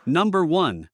Number 1.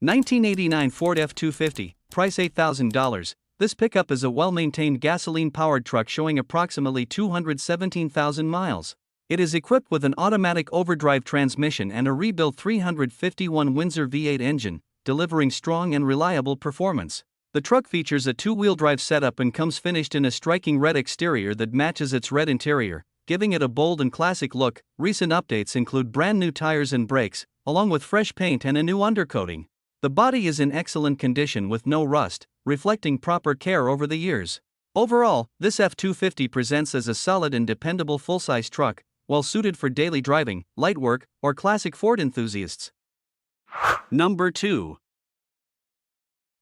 1989 Ford F250, price $8,000. This pickup is a well-maintained gasoline-powered truck showing approximately 217,000 miles. It is equipped with an automatic overdrive transmission and a rebuilt 351 Windsor V8 engine, delivering strong and reliable performance. The truck features a two-wheel drive setup and comes finished in a striking red exterior that matches its red interior, giving it a bold and classic look. Recent updates include brand new tires and brakes, along with fresh paint and a new undercoating. The body is in excellent condition with no rust, reflecting proper care over the years. Overall, this F250 presents as a solid and dependable full-size truck, well suited for daily driving, light work, or classic Ford enthusiasts. Number 2.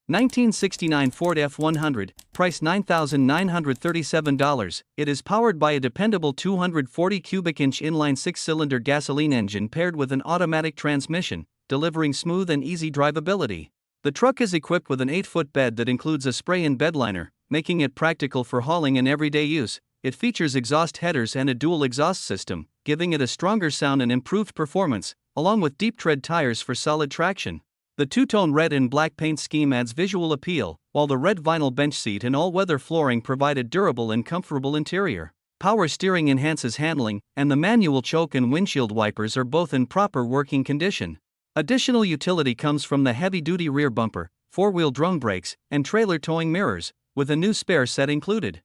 1969 Ford F100, price $9,937. It is powered by a dependable 240 cubic inch inline 6-cylinder gasoline engine paired with an automatic transmission, delivering smooth and easy drivability. The truck is equipped with an 8-foot bed that includes a spray-in bed liner, making it practical for hauling and everyday use. It features exhaust headers and a dual exhaust system, giving it a stronger sound and improved performance, along with deep tread tires for solid traction. The two-tone red and black paint scheme adds visual appeal, while the red vinyl bench seat and all-weather flooring provide a durable and comfortable interior. Power steering enhances handling, and the manual choke and windshield wipers are both in proper working condition. Additional utility comes from the heavy-duty rear bumper, four-wheel drum brakes, and trailer towing mirrors, with a new spare set included.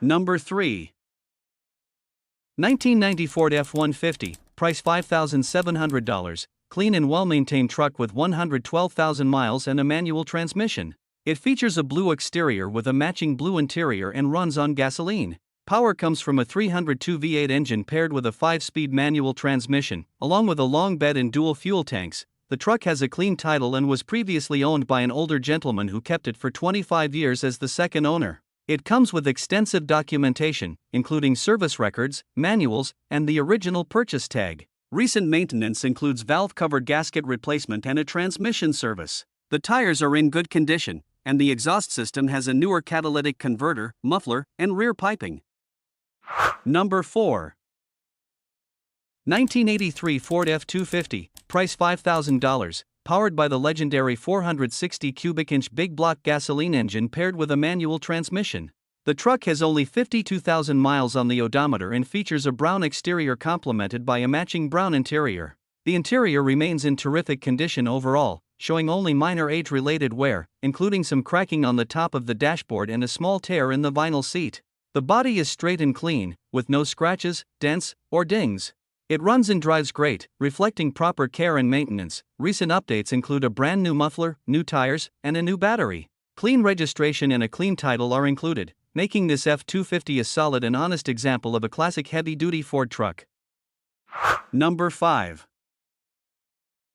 Number 3. 1990 Ford F150, price $5,700. Clean and well-maintained truck with 112,000 miles and a manual transmission. It features a blue exterior with a matching blue interior and runs on gasoline. Power comes from a 302 V8 engine paired with a 5-speed manual transmission, along with a long bed and dual fuel tanks. The truck has a clean title and was previously owned by an older gentleman who kept it for 25 years as the second owner. It comes with extensive documentation, including service records, manuals, and the original purchase tag. Recent maintenance includes valve-covered gasket replacement and a transmission service. The tires are in good condition, and the exhaust system has a newer catalytic converter, muffler, and rear piping. Number 4. 1983 Ford F250, price $5,000, powered by the legendary 460 cubic inch big block gasoline engine paired with a manual transmission. The truck has only 52,000 miles on the odometer and features a brown exterior complemented by a matching brown interior. The interior remains in terrific condition overall, showing only minor age-related wear, including some cracking on the top of the dashboard and a small tear in the vinyl seat. The body is straight and clean, with no scratches, dents, or dings. It runs and drives great, reflecting proper care and maintenance. Recent updates include a brand new muffler, new tires, and a new battery. Clean registration and a clean title are included, making this F250 a solid and honest example of a classic heavy-duty Ford truck. Number 5.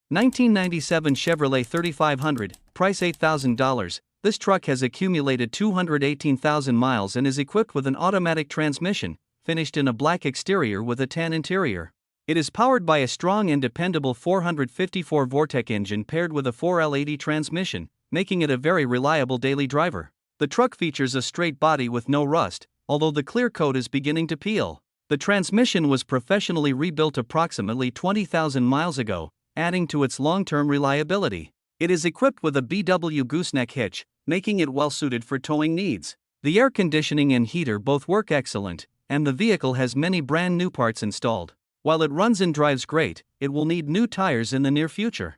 1997 Chevrolet 3500, price $8,000. This truck has accumulated 218,000 miles and is equipped with an automatic transmission, finished in a black exterior with a tan interior. It is powered by a strong and dependable 454 Vortec engine paired with a 4L80 transmission, making it a very reliable daily driver. The truck features a straight body with no rust, although the clear coat is beginning to peel. The transmission was professionally rebuilt approximately 20,000 miles ago, adding to its long-term reliability. It is equipped with a BW gooseneck hitch, making it well-suited for towing needs. The air conditioning and heater both work excellent, and the vehicle has many brand new parts installed. While it runs and drives great, it will need new tires in the near future.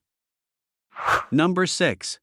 Number 6.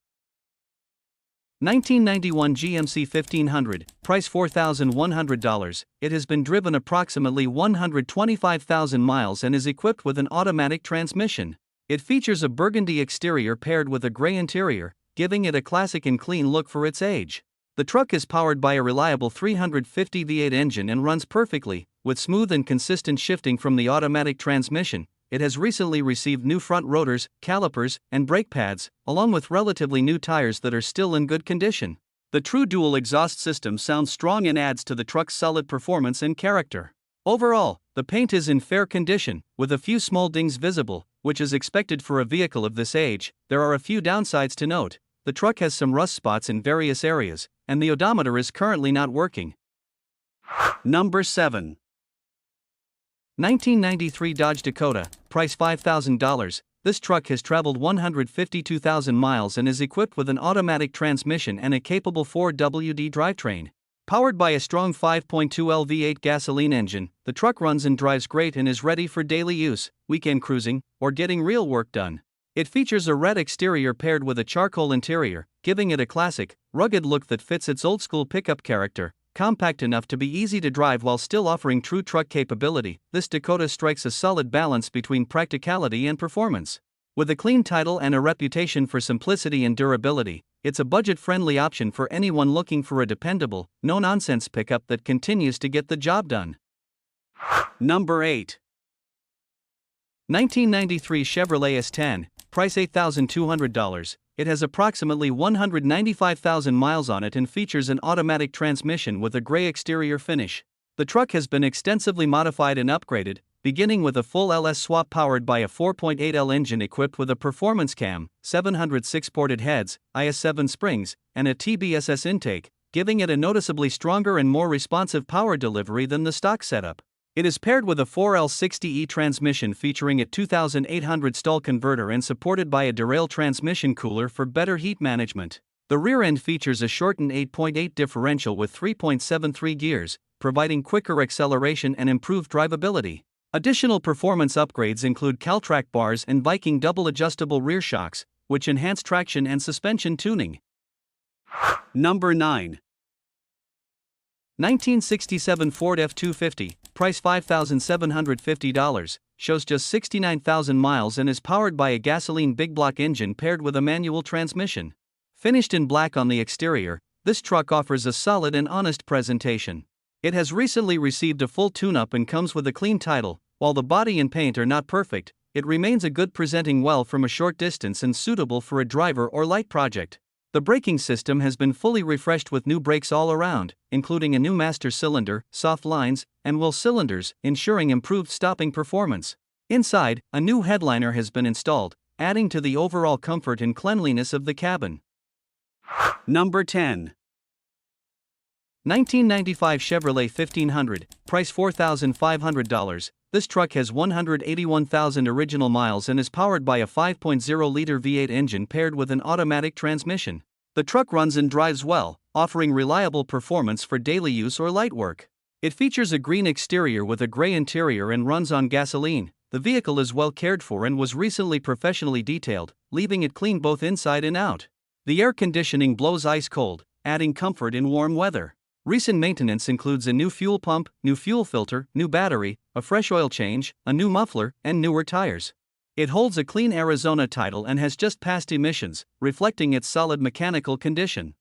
1991 GMC 1500, price $4,100. It has been driven approximately 125,000 miles and is equipped with an automatic transmission. It features a burgundy exterior paired with a gray interior, giving it a classic and clean look for its age. The truck is powered by a reliable 350 V8 engine and runs perfectly, with smooth and consistent shifting from the automatic transmission. It has recently received new front rotors, calipers, and brake pads, along with relatively new tires that are still in good condition. The true dual exhaust system sounds strong and adds to the truck's solid performance and character. Overall, the paint is in fair condition, with a few small dings visible, which is expected for a vehicle of this age. There are a few downsides to note. The truck has some rust spots in various areas, and the odometer is currently not working. Number 7. 1993 Dodge Dakota, price $5,000. This truck has traveled 152,000 miles and is equipped with an automatic transmission and a capable 4WD drivetrain. Powered by a strong 5.2L V8 gasoline engine, the truck runs and drives great and is ready for daily use, weekend cruising, or getting real work done. It features a red exterior paired with a charcoal interior, giving it a classic, rugged look that fits its old-school pickup character. Compact enough to be easy to drive while still offering true truck capability, this Dakota strikes a solid balance between practicality and performance. With a clean title and a reputation for simplicity and durability, it's a budget-friendly option for anyone looking for a dependable, no-nonsense pickup that continues to get the job done. Number 8. 1993 Chevrolet S10, price $8,200. It has approximately 195,000 miles on it and features an automatic transmission with a gray exterior finish. The truck has been extensively modified and upgraded, beginning with a full LS swap powered by a 4.8L engine equipped with a performance cam, 706 ported heads, IS7 springs, and a TBSS intake, giving it a noticeably stronger and more responsive power delivery than the stock setup. It is paired with a 4L60E transmission featuring a 2800 stall converter and supported by a derail transmission cooler for better heat management. The rear end features a shortened 8.8 differential with 3.73 gears, providing quicker acceleration and improved drivability. Additional performance upgrades include Caltrac bars and Viking double adjustable rear shocks, which enhance traction and suspension tuning. Number 9. 1967 Ford F250, price $5,750, shows just 69,000 miles and is powered by a gasoline big block engine paired with a manual transmission. Finished in black on the exterior, this truck offers a solid and honest presentation. It has recently received a full tune-up and comes with a clean title. While the body and paint are not perfect, it remains a good presenting well from a short distance and suitable for a driver or light project. The braking system has been fully refreshed with new brakes all around, including a new master cylinder, soft lines, and wheel cylinders, ensuring improved stopping performance. Inside, a new headliner has been installed, adding to the overall comfort and cleanliness of the cabin. Number 10. 1995 Chevrolet 1500, price $4,500. This truck has 181,000 original miles and is powered by a 5.0-liter V8 engine paired with an automatic transmission. The truck runs and drives well, offering reliable performance for daily use or light work. It features a green exterior with a gray interior and runs on gasoline. The vehicle is well cared for and was recently professionally detailed, leaving it clean both inside and out. The air conditioning blows ice cold, adding comfort in warm weather. Recent maintenance includes a new fuel pump, new fuel filter, new battery, a fresh oil change, a new muffler, and newer tires. It holds a clean Arizona title and has just passed emissions, reflecting its solid mechanical condition.